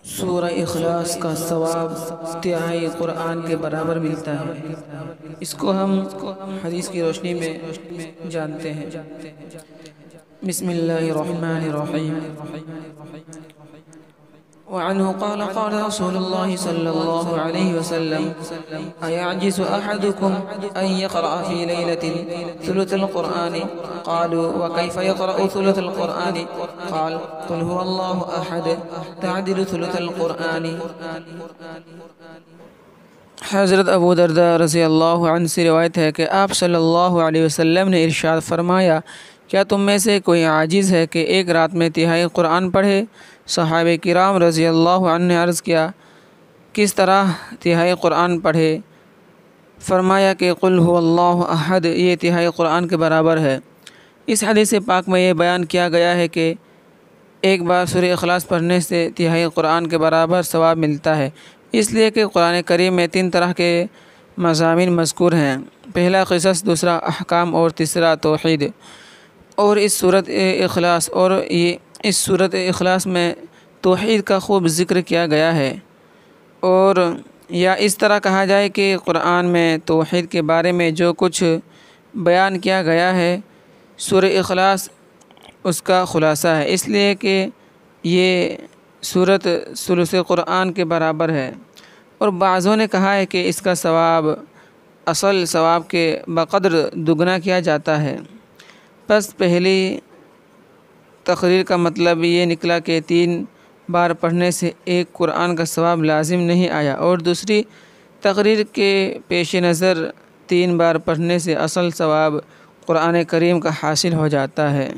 سورہ اخلاص کا ثواب تہائی قرآن کے برابر ملتا ہے۔ اس کو ہم حدیث کی روشنی میں جانتے ہیں۔ بسم اللہ الرحمن الرحیم۔ وعنه قال قال رسول الله صلى الله عليه وسلم أيعجز أحدكم أن يقرأ في ليلة ثلث القرآن؟ قالوا وكيف يقرأ ثلث القرآن؟ قال قل هو الله أحد تعدل ثلث القرآن۔ حضرت ابو درداء رضی اللہ عنہ سے روایت ہے کہ آپ صلی اللہ علیہ وسلم نے ارشاد فرمایا، کیا تم میں سے کوئی عاجز ہے کہ ایک رات میں تہائی قرآن پڑھے؟ صحابہ کرام رضی اللہ عنہ نے عرض کیا، کس طرح تہائی قرآن پڑھے؟ فرمایا کہ قل هو اللہ احد، یہ تہائی قرآن کے برابر ہے۔ اس حدیث پاک میں یہ بیان کیا گیا ہے کہ ایک بار سورہ اخلاص پڑھنے سے تہائی قرآن کے برابر ثواب ملتا ہے، اس لیے کہ قرآن کریم میں 3 طرح کے مضامین مذکور ہیں، پہلا قصص، دوسرا احکام اور تیسرا توحید۔ اور اس صورت اخلاص میں توحید کا خوب ذکر کیا گیا ہے، اور یا اس طرح کہا جائے کہ قرآن میں توحید کے بارے میں جو کچھ بیان کیا گیا ہے سورہ اخلاص اس کا خلاصہ ہے، اس لیے کہ یہ سورت ثلث قرآن کے برابر ہے۔ اور بعضوں نے کہا ہے کہ اس کا ثواب اصل ثواب کے بقدر دگنا کیا جاتا ہے۔ بس پہلی تقریر کا مطلب یہ نکلا کہ 3 بار پڑھنے سے ایک قرآن کا ثواب لازم نہیں آیا، اور دوسری تقریر کے پیش نظر 3 بار پڑھنے سے اصل ثواب قرآن کریم کا حاصل ہو جاتا ہے۔